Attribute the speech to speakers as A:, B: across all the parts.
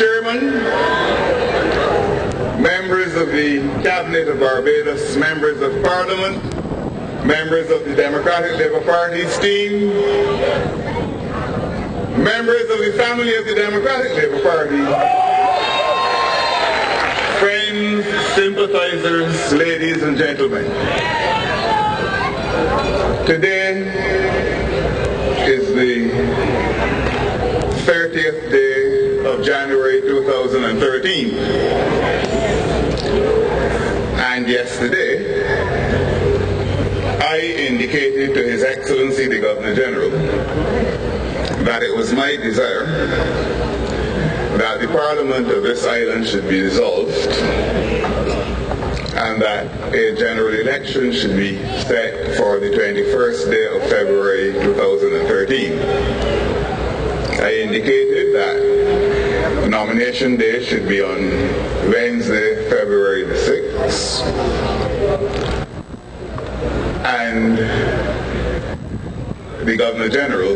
A: Chairman, members of the Cabinet of Barbados, members of Parliament, members of the Democratic Labour Party's team, members of the family of the Democratic Labour Party, friends, sympathizers, ladies and gentlemen. Today is the 30th day of January 2013. And yesterday, I indicated to His Excellency the Governor General that it was my desire that the Parliament of this island should be dissolved and that a general election should be set for the 21st day of February 2013. I indicated that nomination day should be on Wednesday, February the 6th. And the Governor General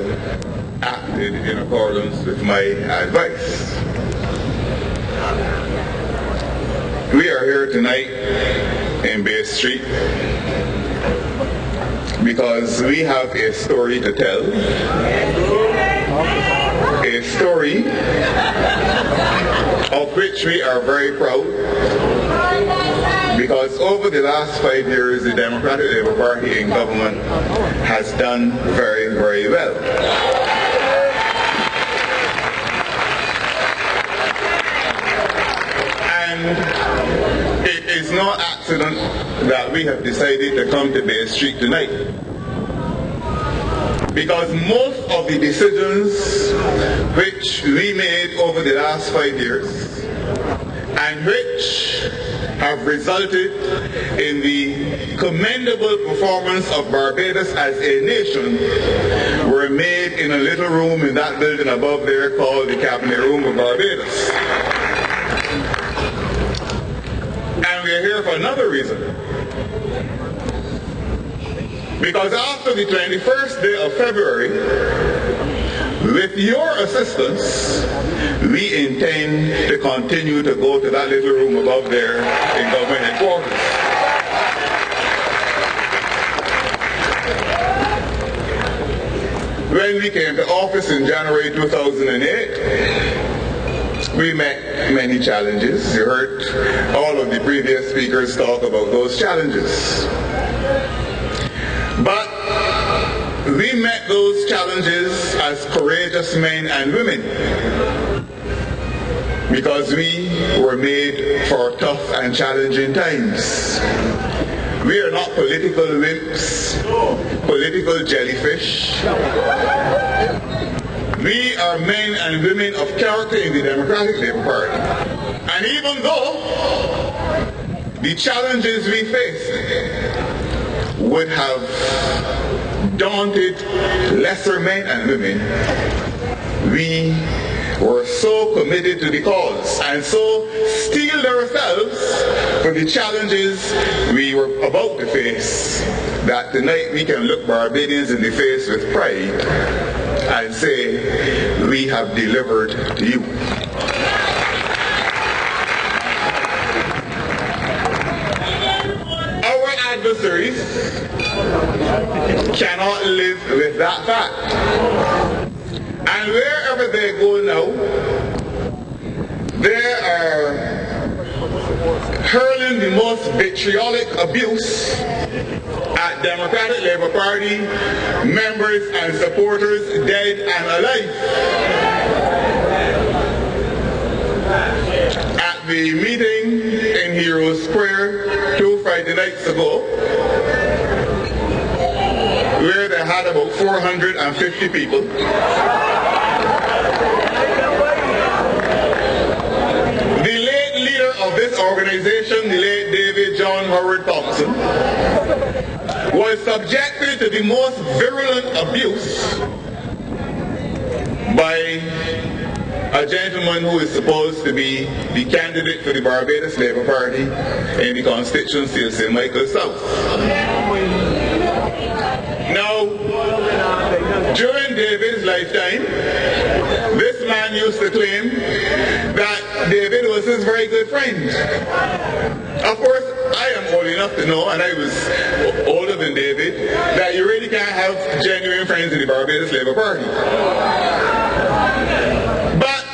A: acted in accordance with my advice. We are here tonight in Bay Street because we have a story to tell. A story of which we are very proud, because over the last 5 years the Democratic Labour Party in government has done very, very well. And it is no accident that we have decided to come to Bay Street tonight, because most of the decisions which we made over the last 5 years and which have resulted in the commendable performance of Barbados as a nation were made in a little room in that building above there called the Cabinet Room of Barbados. And we are here for another reason. Because after the 21st day of February, with your assistance, we intend to continue to go to that little room above there in government headquarters. When we came to office in January 2008, we met many challenges. You heard all of the previous speakers talk about those challenges. But we met those challenges as courageous men and women, because we were made for tough and challenging times. We are not political wimps, political jellyfish. We are men and women of character in the Democratic Labour Party. And even though the challenges we faced would have daunted lesser men and women, we were so committed to the cause and so steeled ourselves for the challenges we were about to face that tonight we can look Barbadians in the face with pride and say, we have delivered to you. Adversaries cannot live with that fact. And wherever they go now, they are hurling the most vitriolic abuse at Democratic Labour Party members and supporters, dead and alive. At the meeting in Hero Square 2 Friday nights ago, where they had about 450 people, the late leader of this organization, the late David John Howard Thompson, was subjected to the most virulent abuse by a gentleman who is supposed to be the candidate for the Barbados Labour Party in the constituency of St. Michael South. Now, during David's lifetime, this man used to claim that was his very good friend. Of course, I am old enough to know, and I was older than David, that you really can't have genuine friends in the Barbados Labour Party. But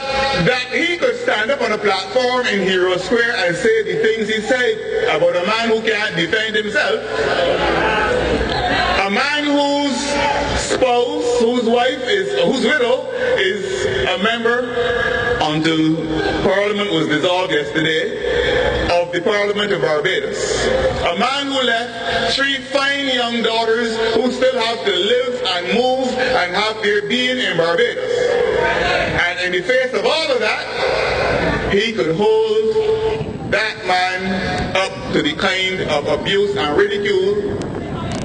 A: that he could stand up on a platform in Hero Square and say the things he said about a man who can't defend himself, a man whose spouse, whose widow is a member until Parliament was dissolved yesterday of the Parliament of Barbados. A man who left 3 fine young daughters who still have to live and move and have their being in Barbados. And in the face of all of that, he could hold that man up to the kind of abuse and ridicule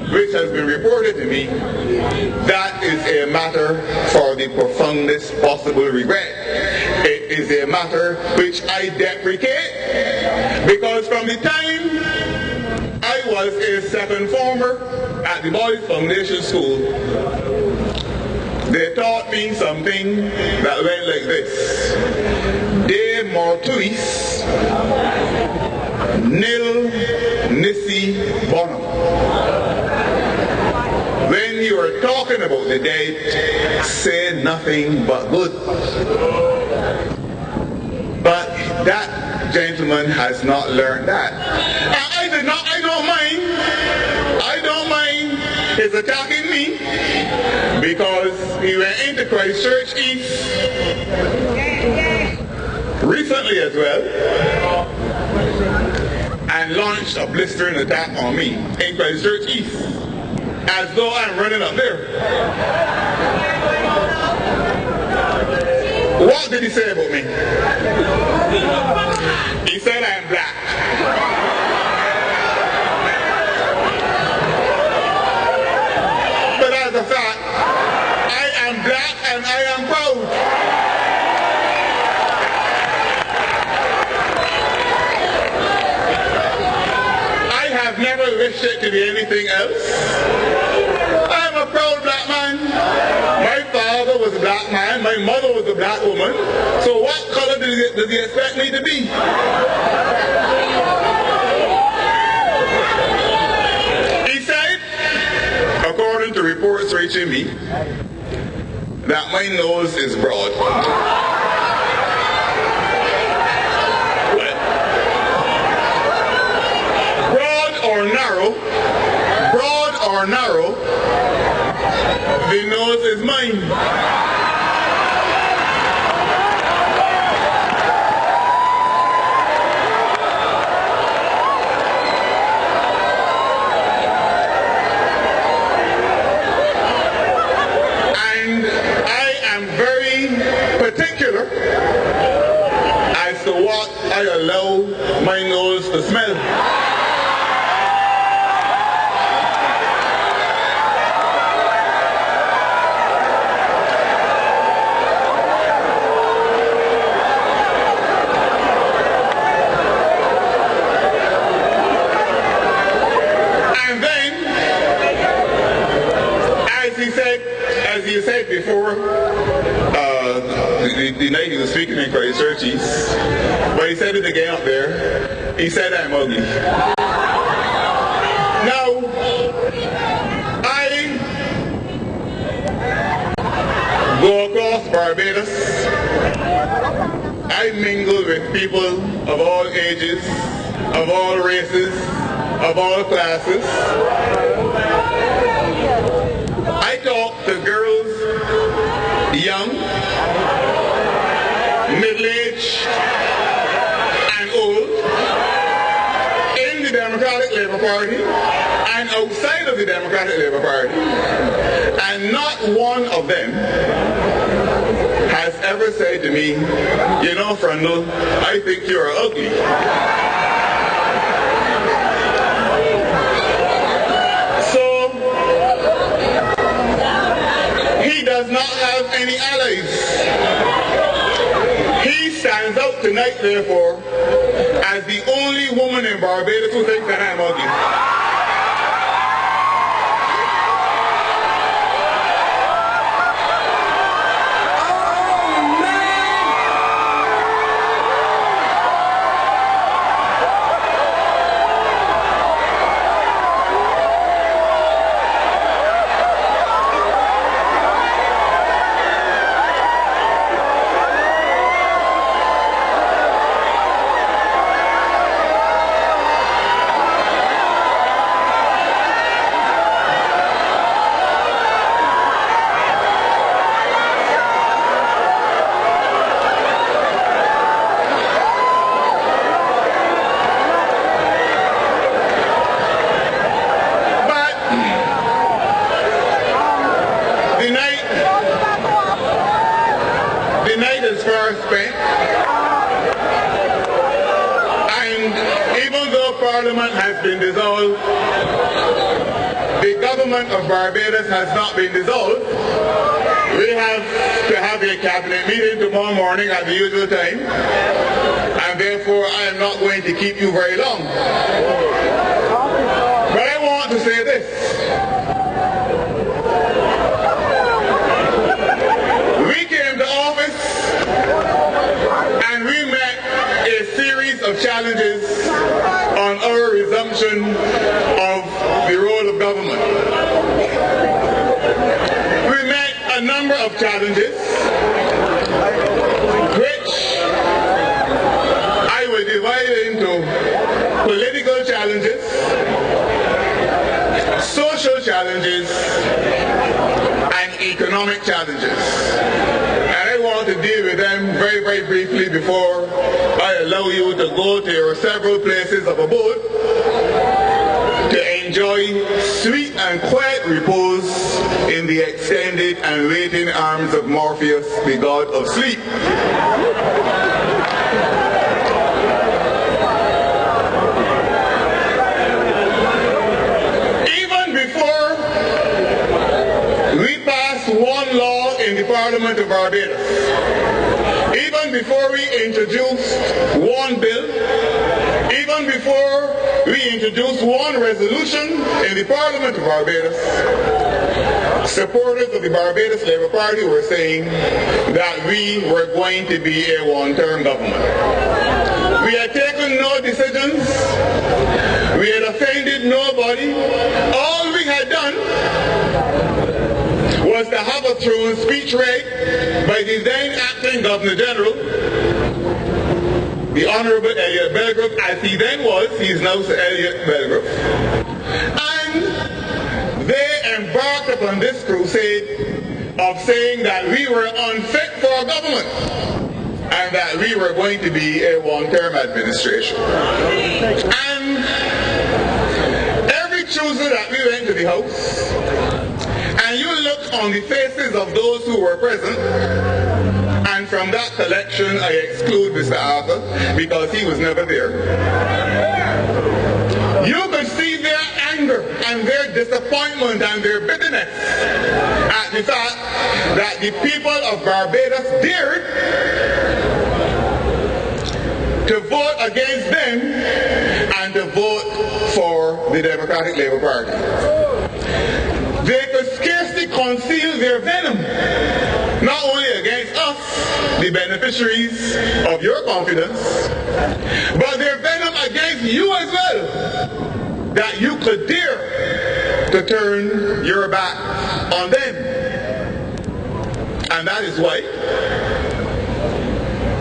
A: which has been reported to me. That is a matter for the profoundest possible regret. It is a matter which I deprecate, because from the time I was a second former at the Boys Foundation School, they taught me something that went like this: De mortuis nil nisi bonum. When you are talking about the dead, say nothing but good. But that gentleman has not learned that. I don't mind his attacking me, because he went into Christchurch East recently as well and launched a blistering attack on me in Christchurch East, as though I'm running up there. What did he say about me? He said I'm black. But as a fact, I am black and I am proud. I have never wished it to be anything else. I'm a proud black man. My father was a black man. My mother was a black woman. So what color does he expect me to be? He said, according to reports reaching me, that my nose is broad. Broad or narrow, the nose is mine. And I am very particular as to what I allow my nose to smell. As you said before, the night he was speaking in Christchurch East, but he said it again up there, he said I'm ugly. Now, I go across Barbados, I mingle with people of all ages, of all races, of all classes. I talk to girls, young, middle-aged, and old, in the Democratic Labour Party and outside of the Democratic Labour Party, and not one of them has ever said to me, you know, Freundel, I think you're ugly. He does not have any allies. He stands out tonight, therefore, as the only woman in Barbados who thinks that I'm ugly. Parliament has been dissolved. The government of Barbados has not been dissolved. We have to have a cabinet meeting tomorrow morning at the usual time, and therefore I am not going to keep you very long. But I want to say this. We came to office and we met a series of challenges on our resumption of the role of government. We met a number of challenges which I will divide into political challenges, social challenges, and economic challenges. And I want to deal with them very, very briefly before I allow you to go to your several places of abode to enjoy sweet and quiet repose in the extended and waiting arms of Morpheus, the god of sleep. Even before we passed one law in the Parliament of Barbados, even before we introduced one bill, even before we introduced one resolution in the Parliament of Barbados, supporters of the Barbados Labour Party were saying that we were going to be a one-term government. We had taken no decisions. We had offended nobody. All we had done was to have a throne speech read by the then acting Governor General, the Honourable Elliot Belgrove, as he then was. He is now Sir Elliot Belgrove. And they embarked upon this crusade of saying that we were unfit for government and that we were going to be a one-term administration. And every Tuesday that we went to the House, and you look on the faces of those who were present, and from that collection I exclude Mr. Arthur because he was never there, you could see their anger and their disappointment and their bitterness at the fact that the people of Barbados dared to vote against them and to vote for the Democratic Labour Party. They could scarcely conceal their venom, not only against us, the beneficiaries of your confidence, but their venom against you as well, that you could dare to turn your back on them. And that is why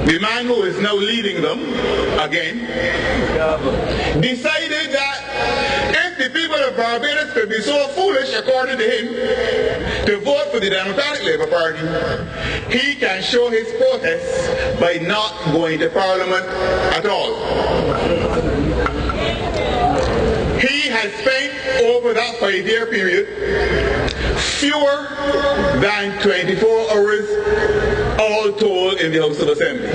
A: the man who is now leading them again decided that if the people of Barbados could be so foolish, according to him, to vote for the Democratic Labour Party, he can show his protest by not going to Parliament at all. He has spent over that 5-year period fewer than 24 hours all told in the House of Assembly.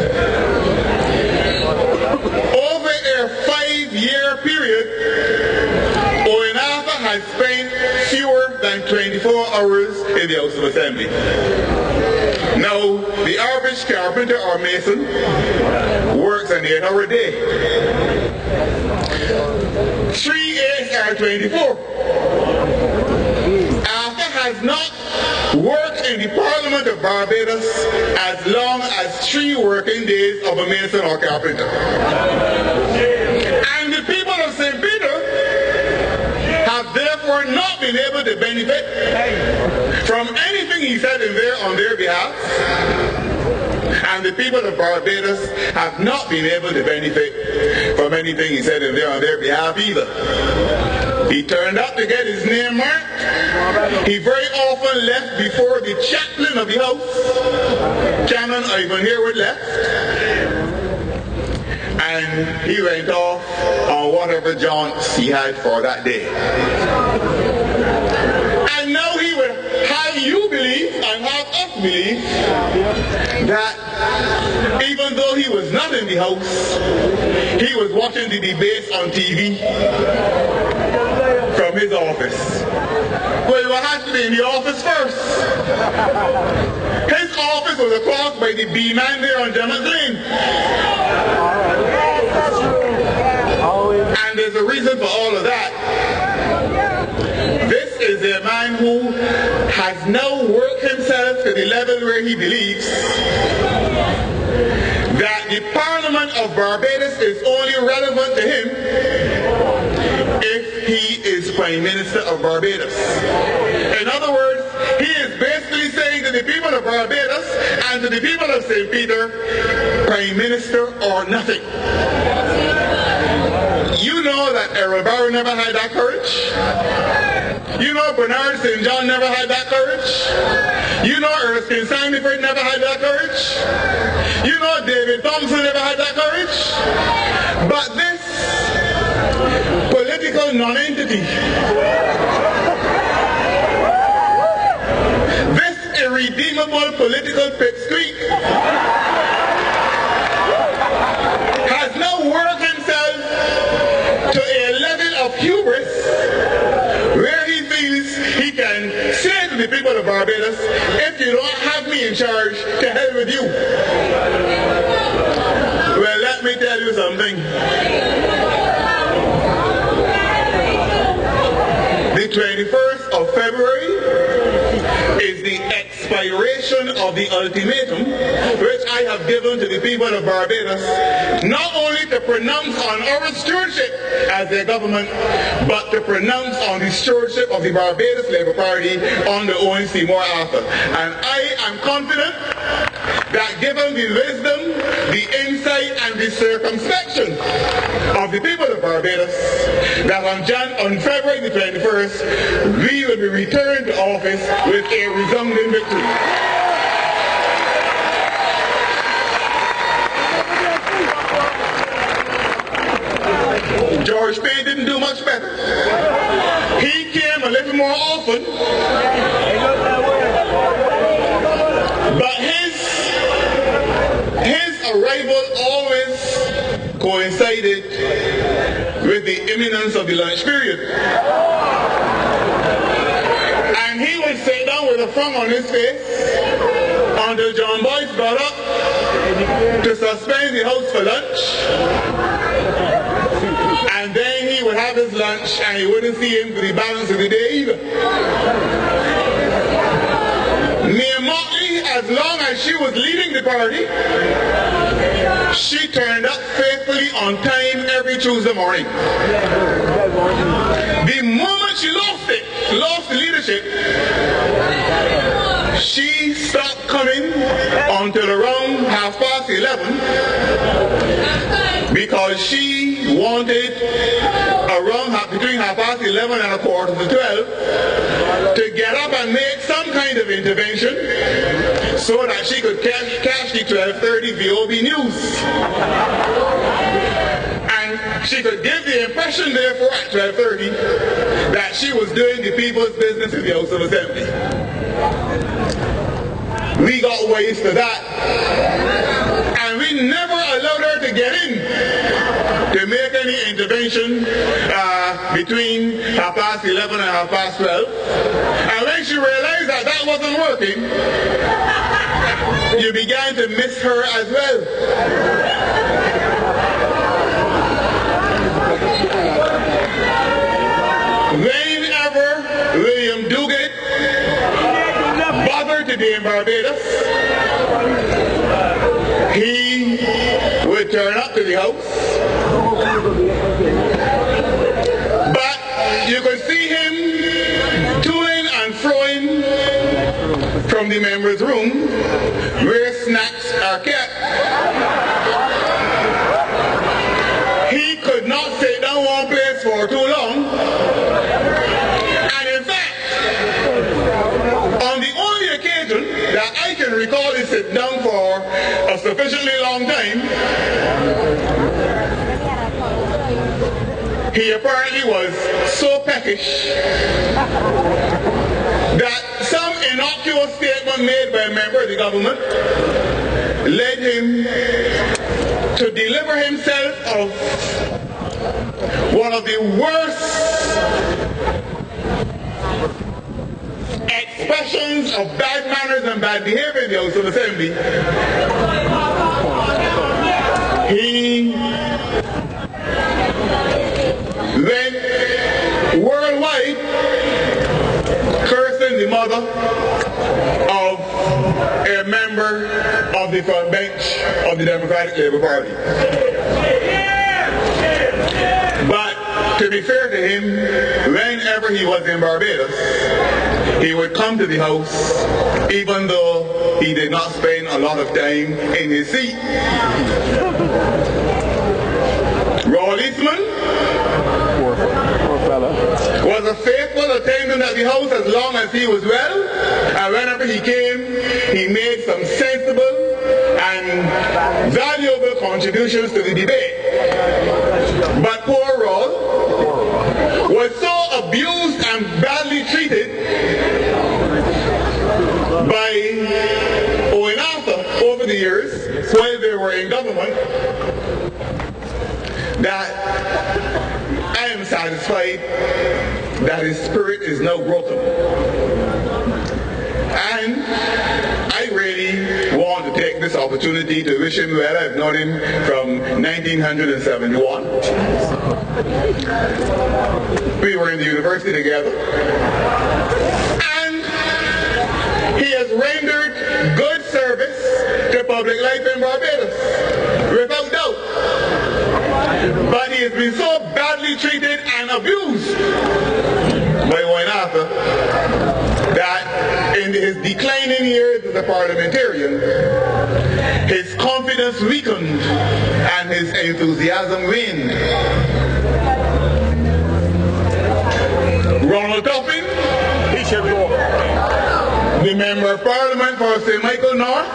A: Over a 5-year period, Owen Arthur has spent fewer than 24 hours in the House of Assembly. Now, the average carpenter or mason works an 8-hour day. 3 8s are 24. Arthur has not worked in the Parliament of Barbados as long as 3 working days of a mason or carpenter. And the people of St. Peter have therefore not been able to benefit from anything he said in there on their behalf. And the people of Barbados have not been able to benefit from anything he said in there on their behalf either. He turned up to get his name marked. He very often left before the chaplain of the house, Canon Ivan Harewood, left. And he went off on whatever jaunts he had for that day. And now he would have you believe and have us believe that even though he was not in the house, he was watching the debates on TV from his office. Well, he had to be in the office first. His office was across by the B-man there on Gemma's Lane. And there's a reason for all of that. This is a man who has now worked himself to the level where he believes that the Parliament of Barbados is only relevant to him if he is Prime Minister of Barbados. In other words, he is basically saying to the people of Barbados and to the people of St. Peter, Prime Minister or nothing. You know that Errol Barrow never had that courage. You know Bernard St. John never had that courage. You know Erskine Sandiford never had that courage. You know David Thompson never had that courage. But this political non-entity, this irredeemable political pipsqueak, has now worked himself to a level of hubris where he feels he can say to the people of Barbados, if you don't have me in charge, to hell with you. Well, let me tell you something. The 21st of February is the expiration of the ultimatum which I have given to the people of Barbados, not only to pronounce on our stewardship as their government, but to pronounce on the stewardship of the Barbados Labour Party under Owen Seymour Arthur. And I am confident that given the wisdom, the insight and the circumspection of the people of Barbados, that on February the 21st, we will be returned to office with a resounding victory. George Payne didn't do much better. He came a little more often, but his arrival always coincided with the imminence of the lunch period. And he would sit down with a frown on his face until John Boyce got up to suspend the house for lunch. And then he would have his lunch and you wouldn't see him for the balance of the day either. Mia Motley, as long as she was leading the party, she turned up faithfully on time every Tuesday morning. The moment she lost the leadership, she stopped coming until around 11:30 because she wanted between 11:30 and 11:45 to get up and make some kind of intervention so that she could catch the 12:30 VOB news. And she could give the impression, therefore, at 12:30 that she was doing the people's business in the House of Assembly. We got wise to that. And we never allowed her to get in to make any intervention between 11:30 and 12:30. And when she realized that that wasn't working, you began to miss her as well. Whenever William Duguid bothered to be in Barbados, he would turn up to the house. But you could see him toing and froing from the members' room where snacks are kept. He could not sit down one place for too long. And in fact, on the only occasion that I can recall he sit down for a sufficiently long time, he apparently was so peckish that some innocuous statement made by a member of the government led him to deliver himself of one of the worst expressions of bad manners and bad behavior in the House of Assembly, he went worldwide cursing the mother of a member of the front bench of the Democratic Labour Party. But to be fair to him, whenever he was in Barbados, he would come to the House even though he did not spend a lot of time in his seat. Rawl Eastman was a faithful attendant at the House as long as he was well, and whenever he came, he made some sensible and valuable contributions to the debate. But poor Rawl was so abused and badly treated by Owen Arthur over the years while they were in government that I am satisfied that his spirit is now broken. And I really want to take this opportunity to wish him well. I've known him from 1971. We were in the university together. And he has rendered good service to public life in Barbados, without doubt. But he has been so badly treated and abused by Owen Arthur that in his declining years as a parliamentarian, his confidence weakened and his enthusiasm waned. Ronald Toppin, the Member of Parliament for St. Michael North,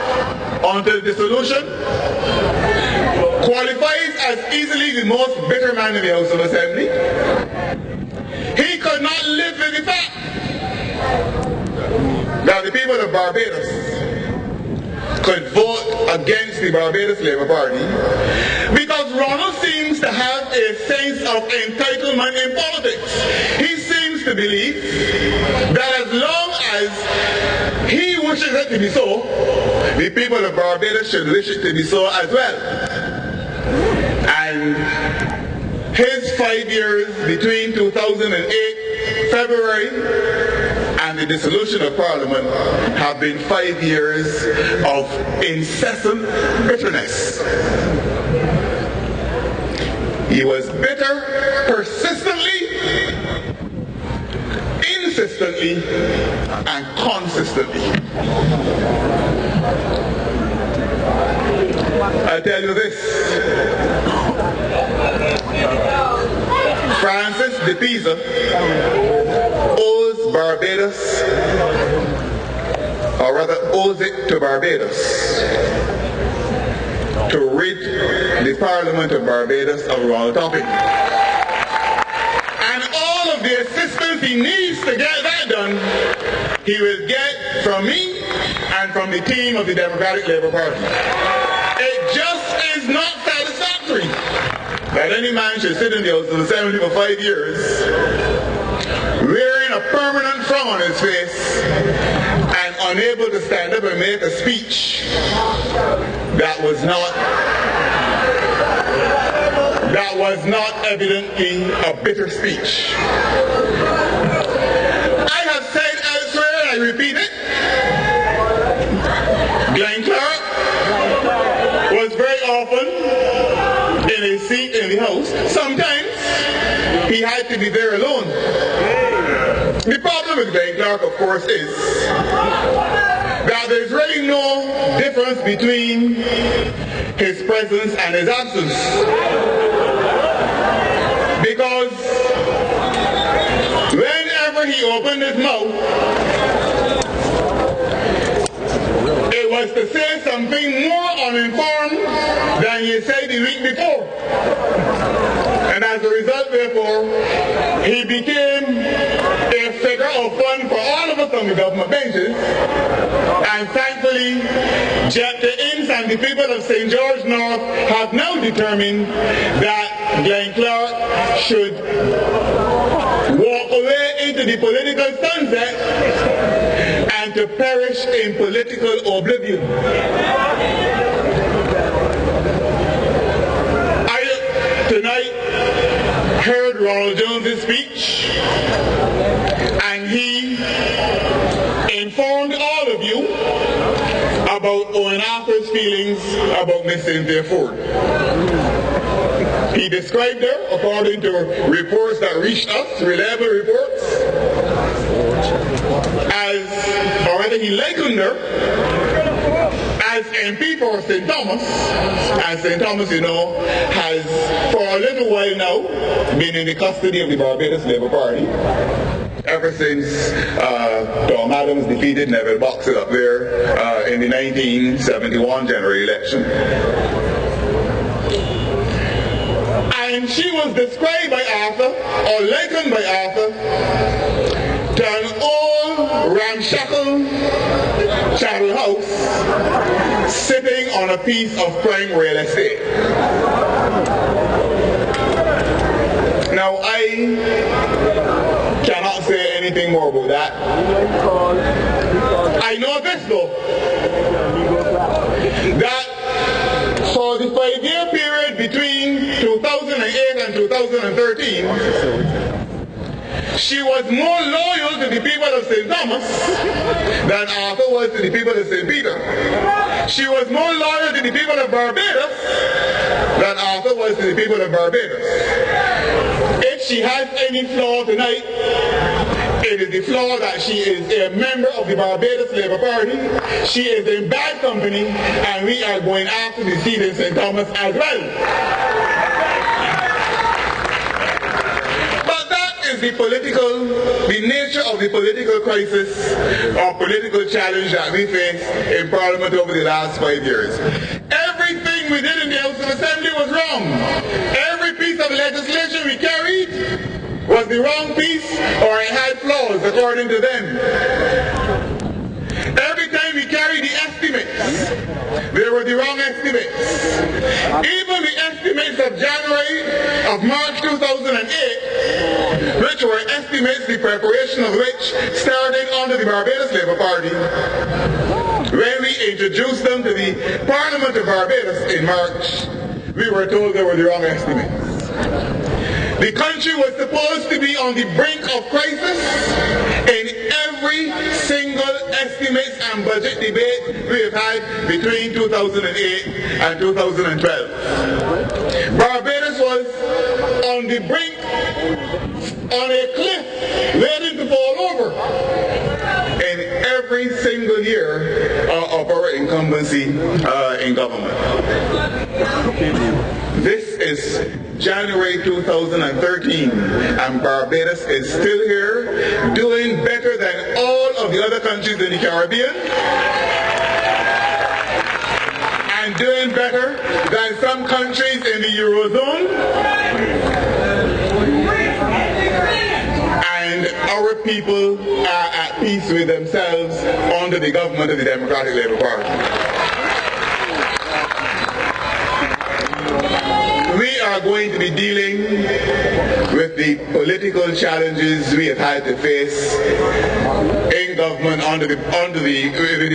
A: until dissolution, qualifies as easily the most bitter man in the House of Assembly. He could not live with the fact that the people of Barbados could vote against the Barbados Labour Party because Ronald seems to have a sense of entitlement in politics. He seems to believe that as long as he wishes it to be so, the people of Barbados should wish it to be so as well. And his 5 years between 2008 February and the dissolution of Parliament have been 5 years of incessant bitterness. He was bitter persistently, insistently, and consistently. I tell you this, Francis de Pisa owes Barbados, or rather owes it to Barbados, to rid the Parliament of Barbados of Ronald Toppin. And all of the assistance he needs to get that done, he will get from me and from the team of the Democratic Labour Party. It just is not satisfactory that any man should sit in the House of Assembly for 5 years wearing a permanent frown on his face and unable to stand up and make a speech that was not evidently a bitter speech. I have said elsewhere, and I repeat it, Glenn Clark was very often in his seat in the House. Sometimes he had to be there alone. The problem with Glenn Clark, of course, is that there's really no difference between his presence and his absence. Because whenever he opened his mouth, it was to say something more uninformed than he said the week before. And as a result, therefore, he became a figure of more fun for all of us on the government benches. And thankfully, the Inns and the people of St. George North have now determined that Glenn Clark should walk away into the political sunset and to perish in political oblivion. I tonight heard Ronald Jones's speech, and he informed all of you about Owen Arthur's feelings about Miss Cynthia Ford. He described her, according to reports that reached us, reliable reports, as, or rather he likened her as MP for St. Thomas, and St. Thomas, you know, has for a little while now been in the custody of the Barbados Labour Party ever since Tom Adams defeated Neville Boxer up there in the 1971 general election. And she was described by Arthur, or likened by Arthur, to an old ramshackle chattel house sitting on a piece of prime real estate. Now I cannot say anything more about that. I know this though, that for the 5-year period between 2008 and 2013, she was more loyal to the people of St. Thomas than Arthur was to the people of St. Peter. She was more loyal to the people of Barbados than Arthur was to the people of Barbados. If she has any flaw tonight, it is the flaw that she is a member of the Barbados Labour Party. She is in bad company, and we are going after the seat in St. Thomas as well. Is the nature of the political crisis or political challenge that we face in Parliament over the last 5 years. Everything we did in the House of Assembly was wrong. Every piece of legislation we carried was the wrong piece, or it had flaws according to them. Every time we carried the estimates, they were the wrong estimates. Even the estimates of March 2008, which were estimates, the preparation of which started under the Barbados Labour Party, when we introduced them to the Parliament of Barbados in March, we were told they were the wrong estimates. The country was supposed to be on the brink of crisis in every single estimates and budget debate we have had between 2008 and 2012. Barbados was on the brink, on a cliff, waiting to fall over in every single year of our incumbency in government. This is January 2013, and Barbados is still here, doing better than all of the other countries in the Caribbean, and doing better than some countries in the Eurozone. And our people are at peace with themselves under the government of the Democratic Labour Party. We are going to be dealing with the political challenges we have had to face in government under the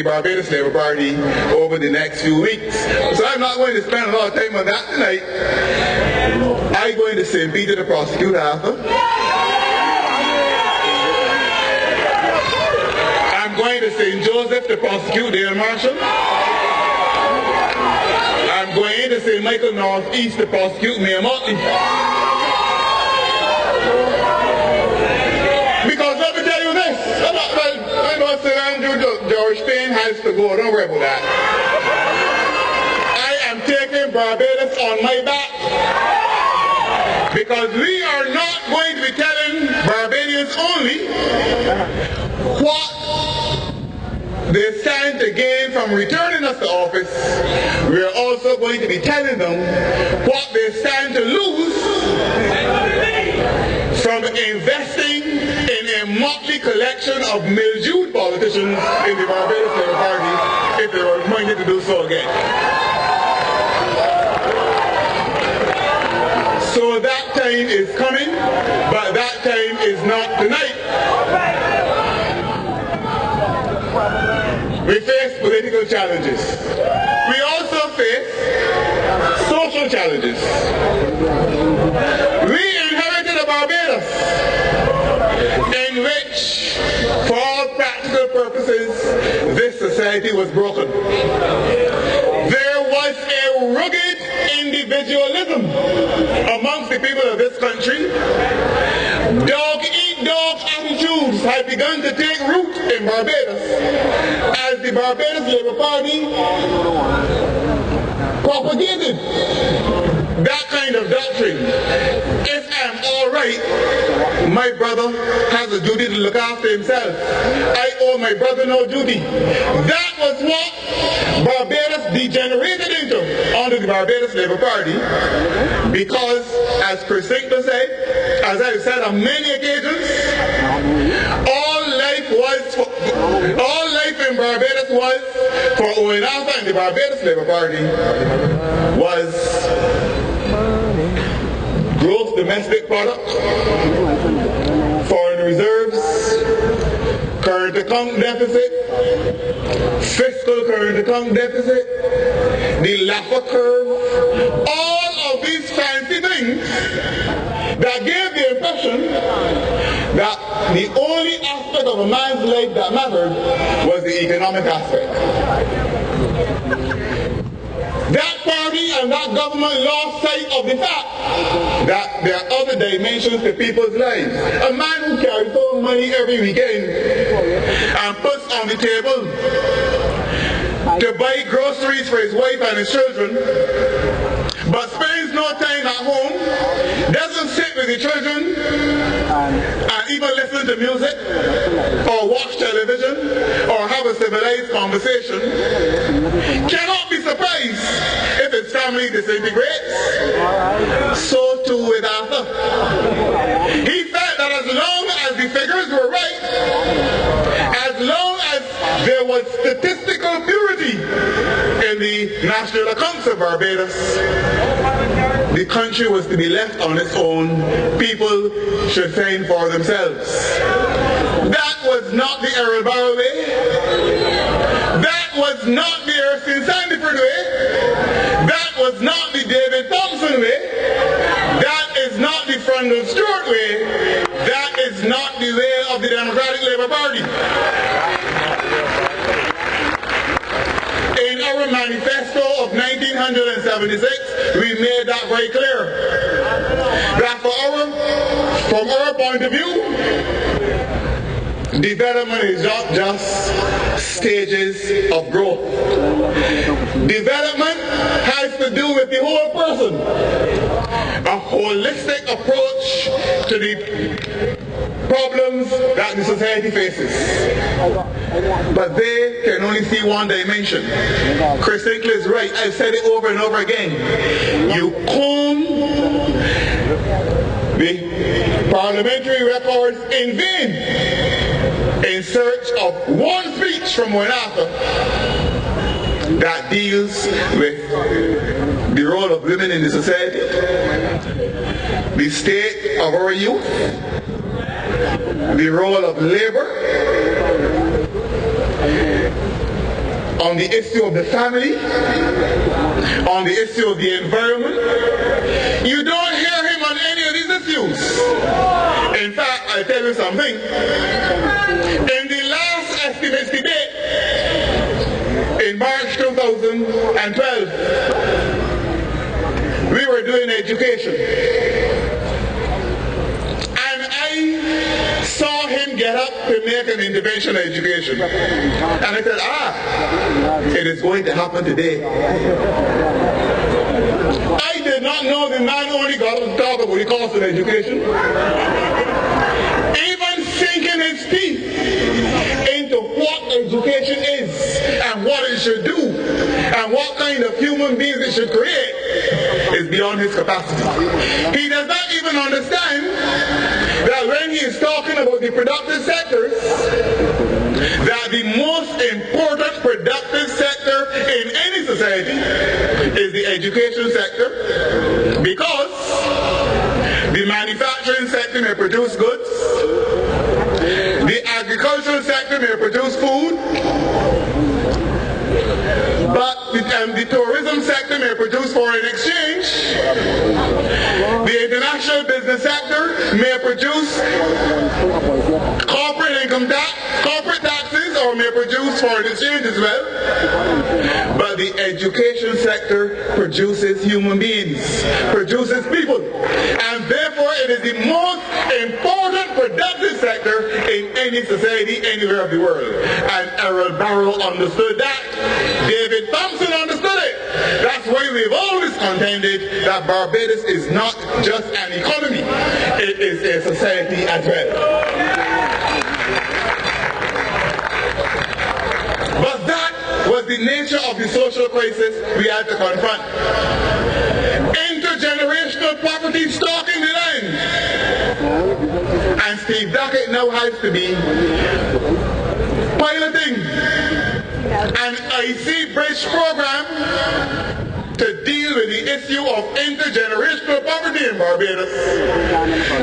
A: Barbados Labour Party over the next few weeks. So I'm not going to spend a lot of time on that tonight. I'm going to St. Peter to prosecute Arthur. I'm going to St. Joseph to prosecute Dale Marshall. I'm going to St. Michael North East to prosecute Mayor Motley. Because let me tell you this, I know Sir Andrew George Payne has to go, don't worry about that. I am taking Barbados on my back. Because we are not going to be telling Barbadians only what they stand to gain from returning us to office. We are also going to be telling them what they stand to lose from investing in a motley collection of mildewed politicians in the Barbados Labour Party if they were minded to do so again. So that time is coming, but that time is not tonight. We face political challenges. We also face social challenges. We inherited a Barbados in which, for all practical purposes, this society was broken. There was a rugged individualism amongst the people of this country. Dog-eat-dog attitudes had begun to take root in Barbados as the Barbados Labour Party propagated that kind of doctrine. If I'm all right, my brother has a duty to look after himself. I owe my brother no duty. That was what Barbados degenerated into under the Barbados Labour Party, because, as Precinct said, as I've said on many occasions, all life in Barbados was, for Owen Arthur and the Barbados Labour Party, was gross domestic product, foreign reserves, current account deficit, fiscal current account deficit, the Laffer curve, all of these fancy things that gave the impression that the only aspect of a man's life that mattered was the economic aspect. That party and that government lost sight of the fact that there are other dimensions to people's lives. A man who carries home money every weekend and puts on the table to buy groceries for his wife and his children, but spends no time at home, doesn't sit with the children and even listen to music or watch television or have a civilized conversation, cannot be surprised if his family disintegrates. So too with Arthur. He felt that as long as the figures were right, as long as there was statistical purity in the national accounts of Barbados, the country was to be left on its own. People should fend for themselves. That was not the Errol Barrow way. That was not the Erskine Sandiford way. That was not the David Thompson way. That is not the Freundel Stuart way. That is not the way of the Democratic Labour Party. In our manifesto of 1976, we made that very clear. That from our point of view, development is not just stages of growth. Development has to do with the whole person. A holistic approach to the problems that the society faces. But they can only see one dimension. Chris Hinckley is right. I've said it over and over again. You comb the parliamentary records in vain in search of one speech from one author that deals with the role of women in the society, the state of our youth, the role of labor, on the issue of the family, on the issue of the environment. You don't hear him on any of these issues. In fact, I'll tell you something. In the last estimates debate, in March 2012, we were doing education. And I saw him get up to make an intervention on education. And I said, it is going to happen today. I did not know the man only got to talk about the cost of education. Even sinking his teeth into what education is and what it should do and what kind of human beings it should create is beyond his capacity. He does not even understand that when he is talking about the productive sectors, that the most important productive sector in any society is the education sector, because the manufacturing sector may produce goods, the agricultural sector may produce food, but the tourism sector may produce foreign exchange. The international business sector may produce corporate income tax, corporate taxes, or may produce foreign exchange as well. But the education sector produces human beings, produces people, and therefore it is the most important productive sector in any society anywhere of the world. And Errol Barrow understood that. David Thompson understood it. That's why we've always contended that Barbados is not just an economy, it is a society as well. But that was the nature of the social crisis we had to confront. Intergenerational poverty stalking the land. And Steve Duckett now has to be piloting an IC Bridge program to deal with the issue of intergenerational poverty in Barbados,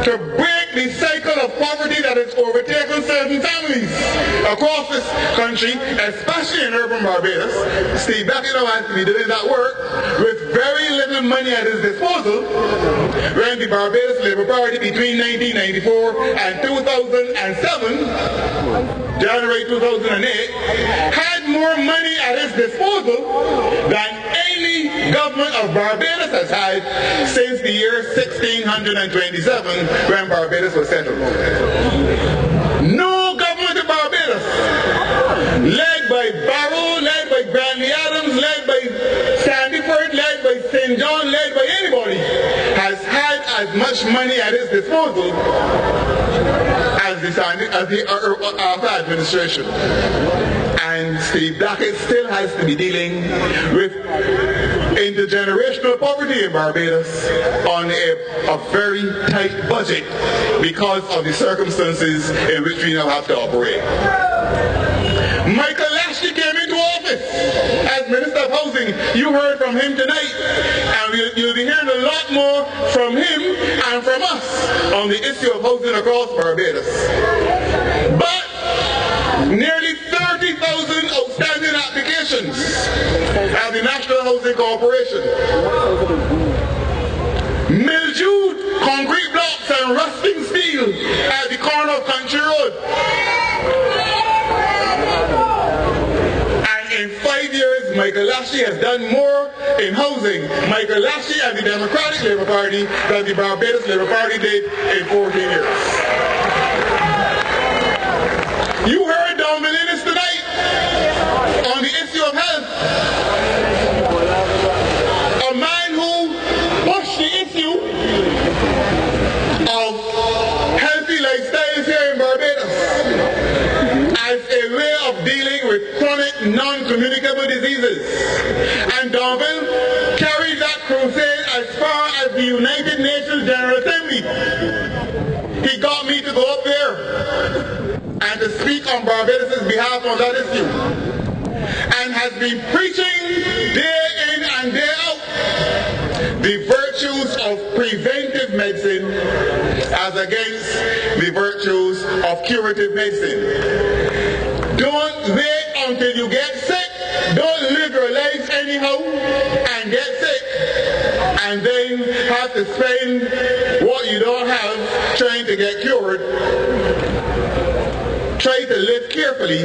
A: to break the cycle of poverty that has overtaken certain families across this country, especially in urban Barbados. Steve Duckett has to be doing that work with very little money at his disposal, when the Barbados Labour Party between 1994 and 2007, January 2008, had more money at his disposal than any government of Barbados has had since the year 1627, when Barbados was settled. No government of Barbados, led by Barrow, led by Granny Adams, led by Sandyford, led by St. John, led by anybody, has had as much money at its disposal as the administration. And Steve Duckett still has to be dealing with intergenerational poverty in Barbados on a very tight budget because of the circumstances in which we now have to operate. Michael Lashley came into office as Minister of Housing. You heard from him tonight, and you'll be hearing a lot more from him and from us on the issue of housing across Barbados. But nearly 30,000 outstanding applications at the National Housing Corporation. Mildewed concrete blocks and rusting steel at the corner of Country Road. And in 5 years, Michael Lashley has done more in housing, Michael Lashley and the Democratic Labour Party, than the Barbados Labour Party did in 14 years. You heard Don Melinas tonight on the issue of health. A man who pushed the issue of healthy lifestyles here in Barbados as a way of dealing with chronic non-communicable diseases. And Donville carried that crusade as far as the United Nations General Assembly. He got me to go up there and to speak on Barbados' behalf on that issue, and has been preaching day in and day out the virtues of preventive medicine as against the virtues of curative medicine. Don't wait until you get sick, don't live your life anyhow and get sick, and then have to spend what you don't have trying to get cured. Try to live carefully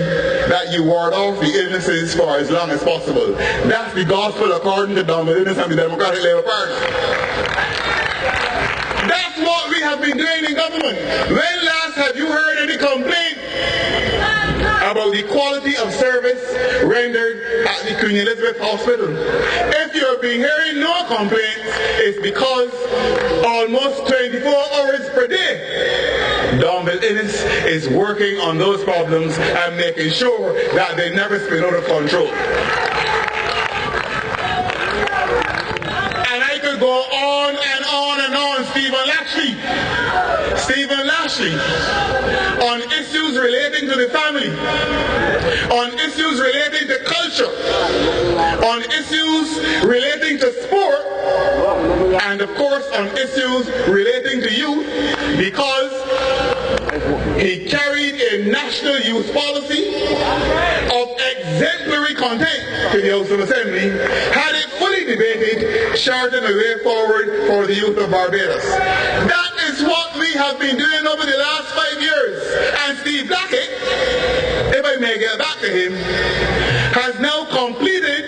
A: that you ward off the illnesses for as long as possible. That's the gospel according to Don Melinas and the Democratic Labour Party. That's what we have been doing in government. When last have you heard any complaint about the quality of service rendered at the Queen Elizabeth Hospital? If you have been hearing no complaints, it's because almost 24 hours per day, Don Melinas is working on those problems and making sure that they never spin out of control. And I could go on on and on and on. Stephen Lashley, on issues relating to the family, on issues relating to culture, on issues relating to sport, and of course on issues relating to youth, because he carried a national youth policy of exemplary content to the House of Assembly, had it fully debated, charted a way forward for the youth of Barbados. That is what we have been doing over the last 5 years. And Steve Blackett, if I may get back to him, has now completed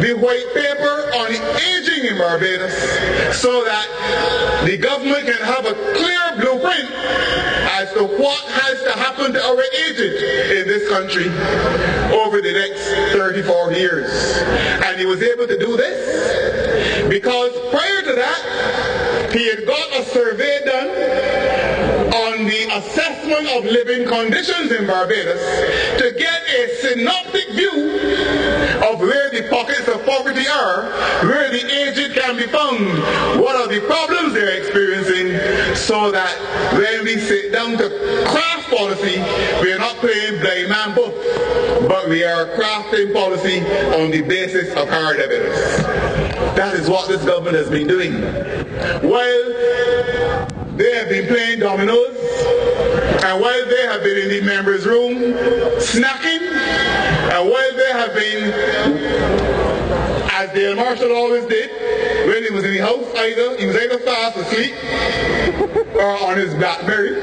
A: the white paper on aging in Barbados so that the government can have a clear blueprint as to what has to happen to our aged in this country over the next 30, 40 years. And he was able to do this because prior to that, he had got a survey done on the assessment of living conditions in Barbados to get a synoptic view of where the pockets of poverty are, where the aged can be found, what are the problems they're experiencing, so that when we sit down to craft policy, we are not playing blind man book, but we are crafting policy on the basis of hard evidence. That is what this government has been doing. While they have been playing dominoes, and while they have been in the members' room snacking, and while they have been, as Dale Marshall always did, when he was in the house, he was either fast asleep or on his BlackBerry.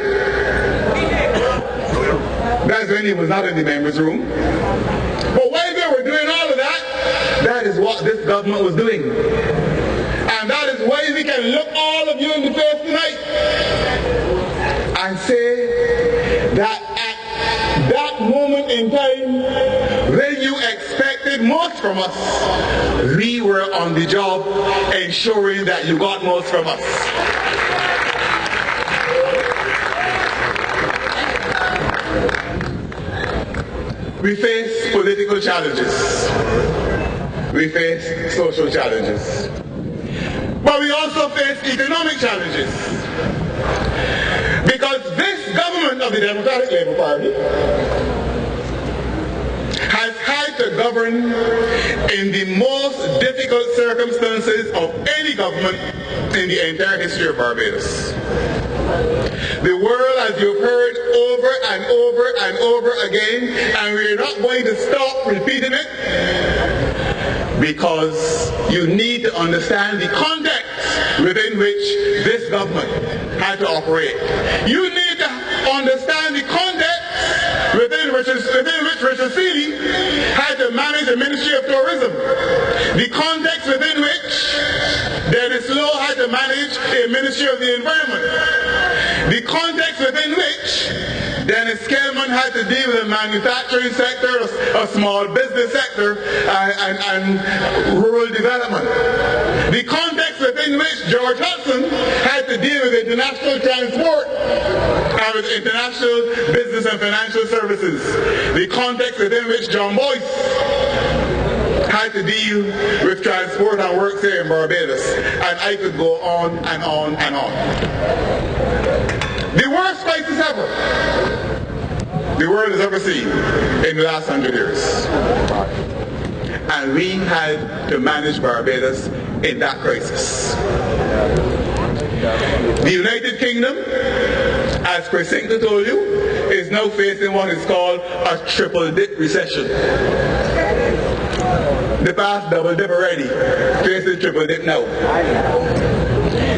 A: That's when he was not in the members' room. But while they were doing all of that, that is what this government was doing. And that is why we can look all of you in the face tonight and say that at that moment in time, when you expected most from us, we were on the job ensuring that you got most from us. We face political challenges. We face social challenges. But we also face economic challenges. Because this government of the Democratic Labour Party has had to govern in the most difficult circumstances of any government in the entire history of Barbados. The world, as you've heard over and over and over again, and we're not going to stop repeating it, because you need to understand the context within which this government had to operate. You need to understand the context within which Richard Seeley had to manage the Ministry of Tourism. The context within which Dennis Lowe had to manage the Ministry of the Environment. The context within which Dennis Kelman had to deal with the manufacturing sector, a small business sector, and rural development. The context within which George Hudson had to deal with international transport and with international business and financial services. The context within which John Boyce had to deal with transport and work here in Barbados. And I could go on and on and on. The worst crisis ever the world has ever seen in the last 100 years. And we had to manage Barbados in that crisis. The United Kingdom, as Precinct told you, is now facing what is called a triple-dip recession. The past double-dip already, facing triple-dip now.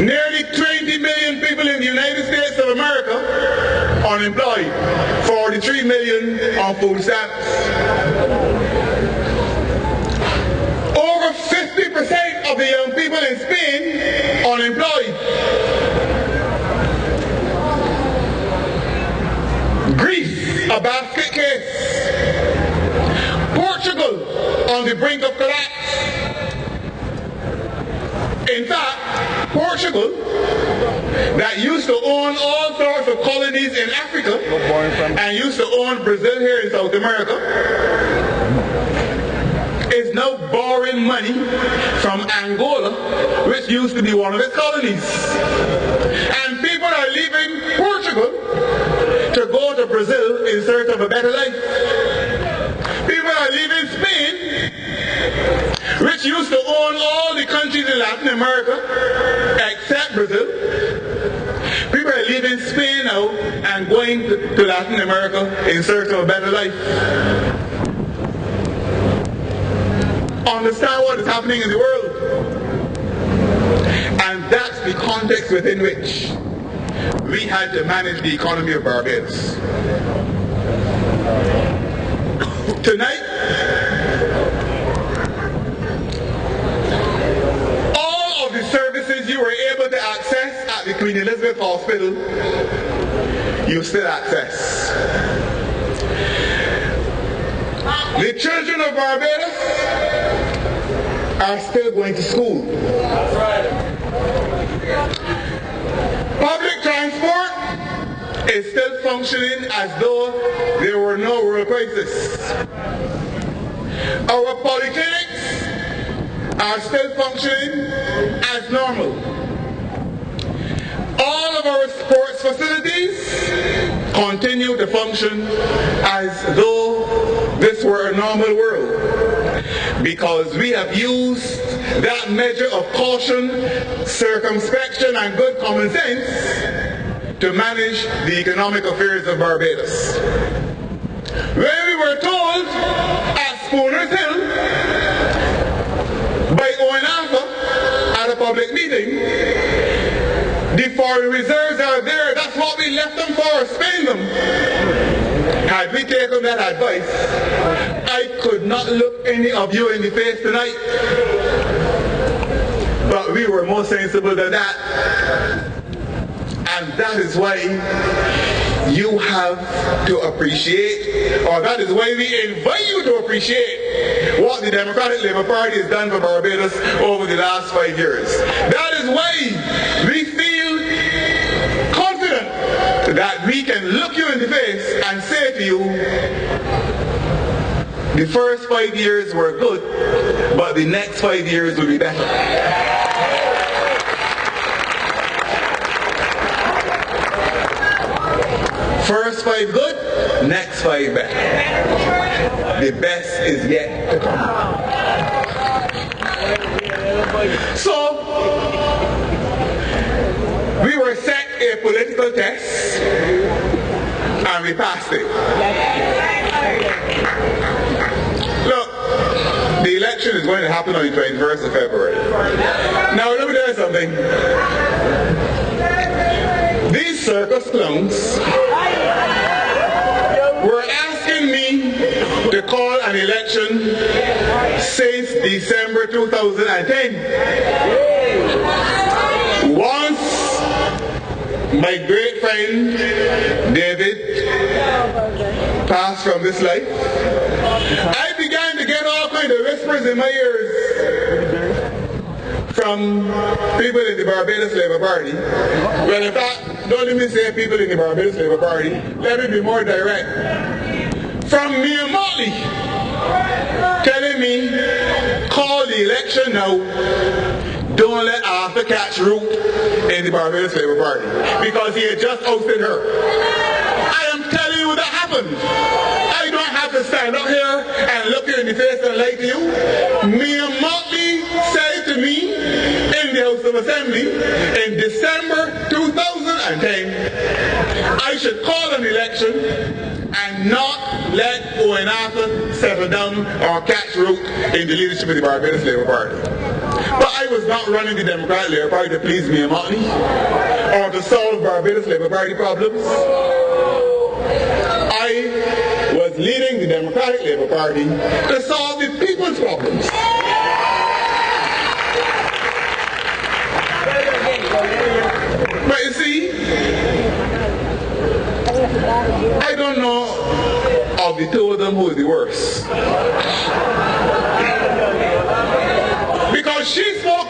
A: Nearly 20 million people in the United States of America unemployed, 43 million on food stamps. Over 50% of the young people in Spain unemployed. Greece, a basket case. Portugal, on the brink of collapse. In fact, Portugal, that used to own all sorts of colonies in Africa and used to own Brazil here in South America, is now borrowing money from Angola, which used to be one of its colonies. And people are leaving Portugal to go to Brazil in search of a better life. People are leaving Spain, which used to own all the countries in Latin America, except Brazil. People are leaving Spain now and going to Latin America in search of a better life. Understand what is happening in the world. And that's the context within which we had to manage the economy of Barbados. Tonight, all of the services you were able to access at the Queen Elizabeth Hospital, you still access. The children of Barbados are still going to school. Public transport is still functioning as though there were no world crisis. Our polyclinics are still functioning as normal. All of our sports facilities continue to function as though this were a normal world, because we have used that measure of caution, circumspection, and good common sense to manage the economic affairs of Barbados. When we were told at Spooner's Hill by Owen Arthur at a public meeting, the foreign reserves are there, that's what we left them for, spend them. Had we taken that advice, I could not look any of you in the face tonight. But we were more sensible than that. And that is why you have to appreciate, or that is why we invite you to appreciate what the Democratic Labour Party has done for Barbados over the last 5 years. That is why we feel confident that we can look you in the face and say to you, the first 5 years were good, but the next 5 years will be better. First 5 good, next 5 better. The best is yet to come. So, we were set a political test and we passed it. Look, the election is going to happen on the 21st of February. Now let me tell you something. These circus clowns were asking me to call an election since December 2010. Once my great friend David passed from this life, I began to get all kinds of whispers in my ears from people in the Barbados Labour Party. Well, in fact, don't let me say people in the Barbados Labour Party, let me be more direct. From Mia Motley telling me, call the election now, don't let Arthur catch root in the Barbados Labour Party, because he had just ousted her. I am telling you that happened. I don't have to stand up here and look you in the face and lie to you. Mia Motley said to me in the House of Assembly in December 2010, I should call an election and not let Owen Arthur settle down or catch root in the leadership of the Barbados Labour Party. But I was not running the Democratic Labour Party to please Mia Motley or to solve Barbados Labour Party problems. I was leading the Democratic Labour Party to solve the people's problems. But you see, I don't know of the two of them who is the worst. Because she spoke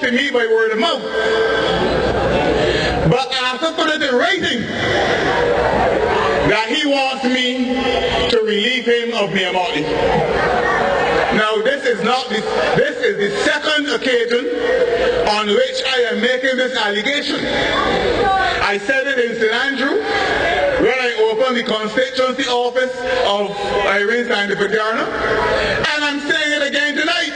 A: to me by word of mouth. But Arthur put it in writing that he wants me to relieve him of Mia Motley. Now this is the second occasion on which I am making this allegation. I said it in St. Andrew when I opened the constituency office of Irene Scientificana, and I'm saying it again tonight.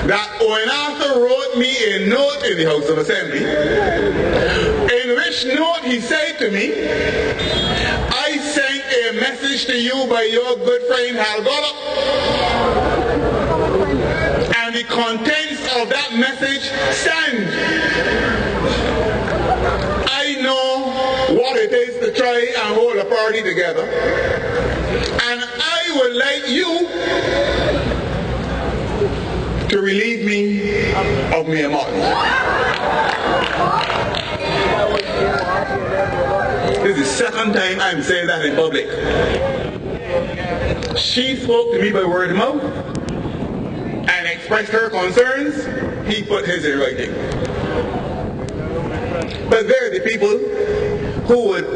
A: That Owen Arthur wrote me a note in the House of Assembly, in which note he said to me, I sent a message to you by your good friend Hal Gollop, and the contents of that message stand. I know what it is to try and hold a party together, and I would like you to relieve me of Mia Martin. This is the second time I'm saying that in public. She spoke to me by word of mouth and expressed her concerns. He put his in writing. But they're the people who would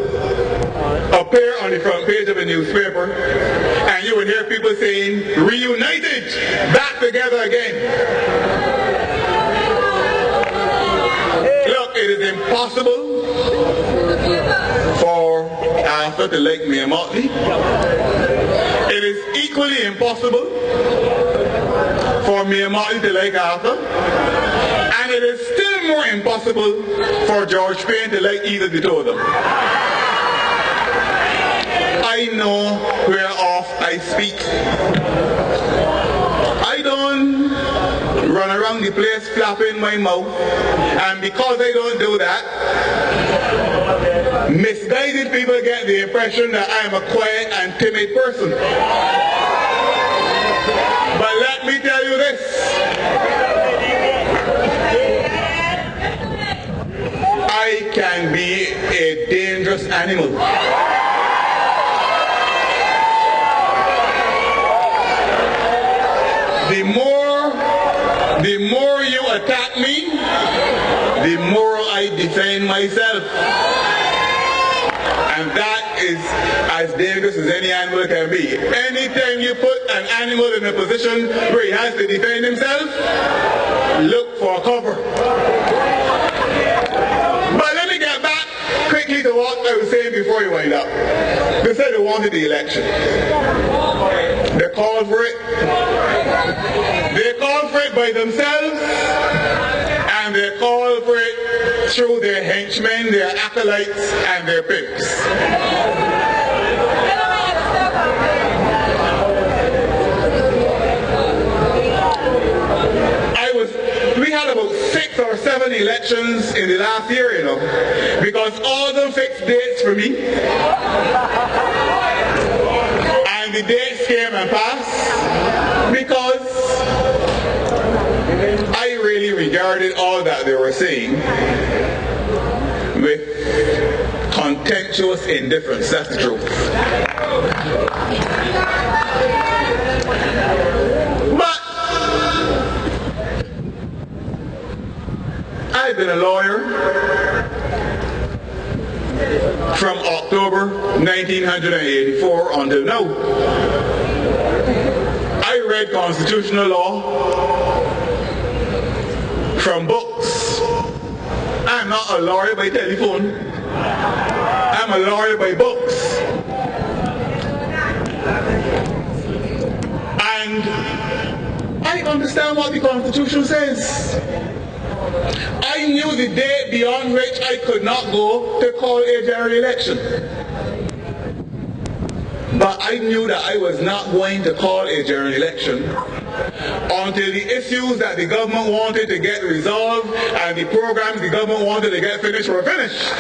A: appear on the front page of a newspaper, and you would hear people saying, reunited, back together again. Look, it is impossible for Arthur to like Mia Motley. It is equally impossible for Mia Motley to like Arthur. And it is still more impossible for George Payne to like either the two of them. I know whereof I speak. I don't run around the place flapping my mouth, and because I don't do that, misguided people get the impression that I am a quiet and timid person. But let me tell you this. I can be a dangerous animal. The more you attack me, the more I defend myself. And that is as dangerous as any animal can be. Anytime you put an animal in a position where he has to defend himself, look for cover. But let me get back quickly to what I was saying before you wind up. They said they wanted the election. They called for it. They called for it by themselves, and they called for it through their henchmen, their acolytes, and their pimps. We had about 6 or 7 elections in the last year, you know, because all of them fixed dates for me. And the dates came and passed because I really regarded all that they were saying with contemptuous indifference. That's the truth. But I've been a lawyer from October 1984 until now. I read constitutional law from books. I'm not a lawyer by telephone. I'm a lawyer by books. And I understand what the Constitution says. I knew the day beyond which I could not go to call a general election. But I knew that I was not going to call a general election until the issues that the government wanted to get resolved and the programs the government wanted to get finished were finished.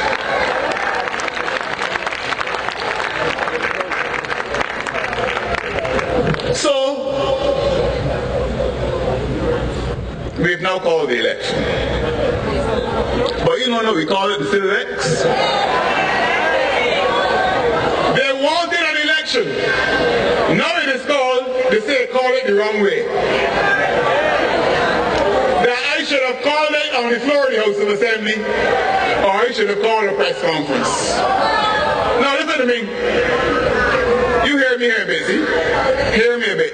A: So, we've now called the election. But you know, we call it the Civics. They wanted an election. Now it is called, they say call it the wrong way. That I should have called it on the floor of the House of Assembly, or I should have called a press conference. Now listen to me. You hear me here a bit, see? Hear me a bit.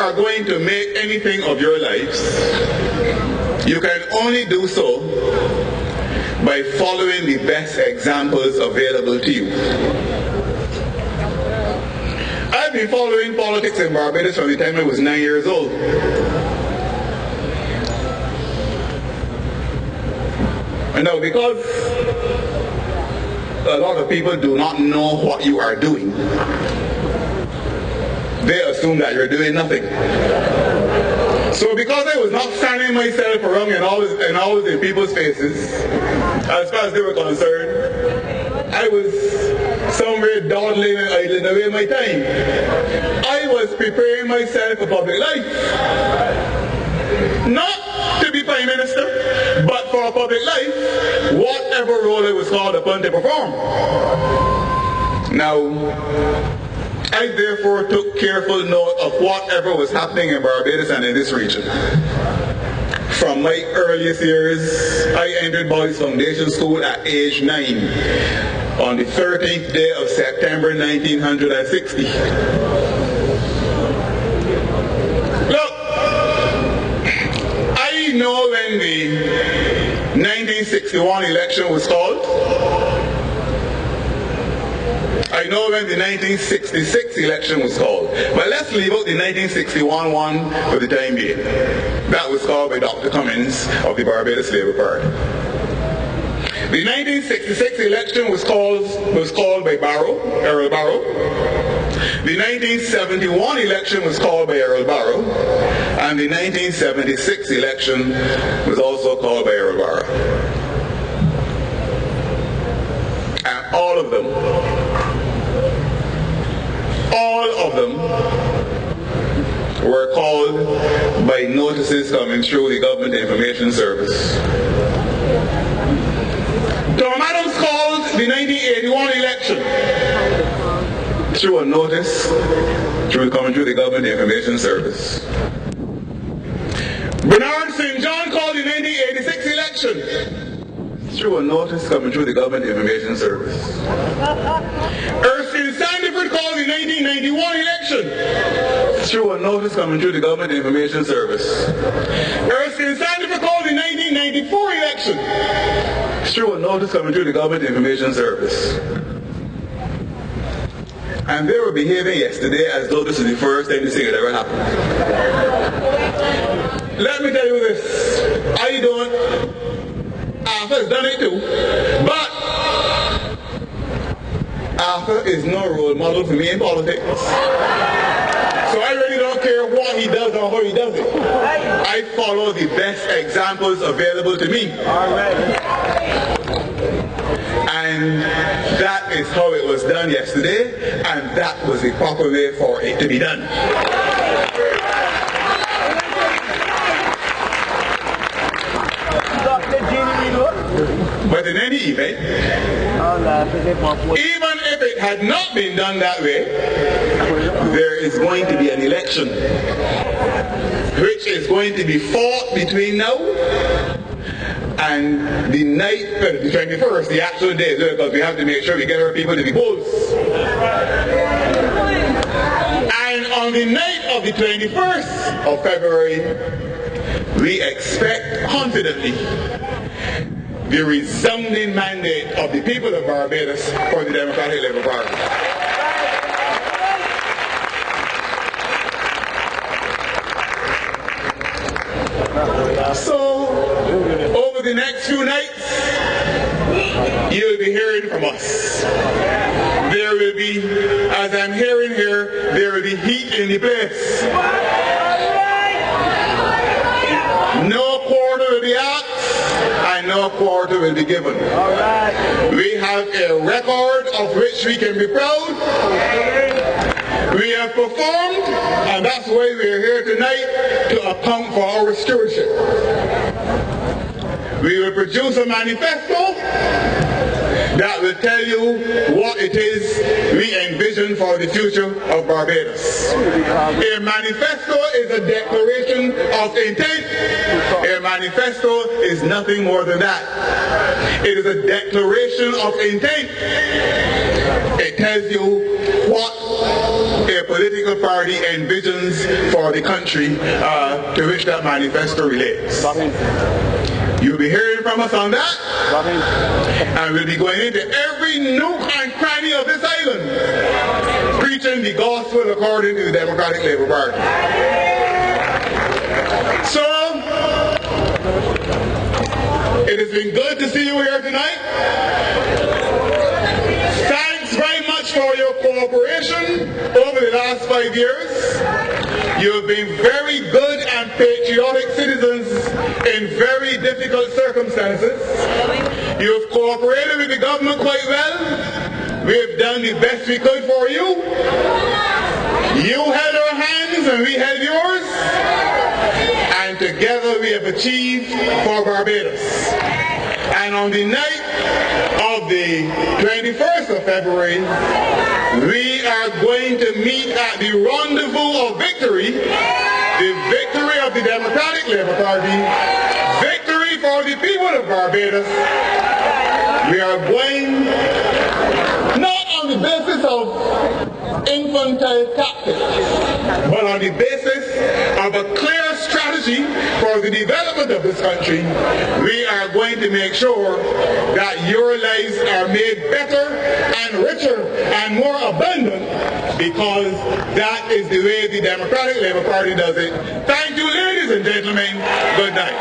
A: are going to make anything of your lives, you can only do so by following the best examples available to you. I've been following politics in Barbados from the time I was 9 years old. And now, because a lot of people do not know what you are doing, they assume that you're doing nothing. So because I was not standing myself around and always in people's faces, as far as they were concerned, I was somewhere dawdling and idling away my time. I was preparing myself for public life. Not to be Prime Minister, but for public life, whatever role I was called upon to perform. Now, I therefore took careful note of whatever was happening in Barbados and in this region. From my earliest years, I entered Boys Foundation School at age 9 on the 13th day of September 1960. Look, I know when the 1961 election was called. I know when the 1966 election was called, but let's leave out the 1961 one for the time being. That was called by Dr. Cummins of the Barbados Labour Party. The 1966 election was called by Errol Barrow. The 1971 election was called by Errol Barrow, and the 1976 election was also called by Errol Barrow. And all of them were called by notices coming through the Government Information Service. Tom Adams called the 1981 election through a notice coming through the Government Information Service. Bernard St. John called the 1986 election through a notice coming through the Government Information Service. Erskine Sandiford called the 1991 election through a notice coming through the Government Information Service. Erskine Sandiford called the 1994 election through a notice coming through the Government Information Service. And they were behaving yesterday as though this is the first time this thing had ever happened. Let me tell you this, I don't, Arthur has done it too, but Arthur is no role model for me in politics. So I really don't care what he does or how he does it. I follow the best examples available to me. And that is how it was done yesterday, and that was the proper way for it to be done. But in any event, even if it had not been done that way, there is going to be an election which is going to be fought between now and the night, the 21st, the actual day, because we have to make sure we get our people to the polls. And on the night of the 21st of February, we expect confidently the resounding mandate of the people of Barbados for the Democratic Labour Party. So, over the next few nights, you'll be hearing from us. There will be, as I'm hearing here, there will be heat in the place. No quarter will be asked, and no quarter will be given. We have a record of which we can be proud. We have performed, and that's why we are here tonight, to account for our stewardship. We will produce a manifesto that will tell you what it is we envision for the future of Barbados. A manifesto is a declaration of intent. A manifesto is nothing more than that. It is a declaration of intent. It tells you what a political party envisions for the country to which that manifesto relates. You'll be hearing from us on that, and we'll be going into every nook and cranny of this island, preaching the gospel according to the Democratic Labour Party. So, it has been good to see you here tonight. Thanks very much for your cooperation over the last 5 years. You have been very good and patriotic citizens in very difficult circumstances. You have cooperated with the government quite well. We have done the best we could for you. You held our hands and we held yours. And together we have achieved for Barbados. And on the night of the 21st of February, we are going to meet at the rendezvous of victory, the victory of the Democratic Labour Party, victory for the people of Barbados. We are going not on the basis of infantile tactics, but on the basis of a clear strategy for the development of this country. We are going to make sure that your lives are made better and richer and more abundant, because that is the way the Democratic Labour Party does it. Thank you, ladies and gentlemen. Good night.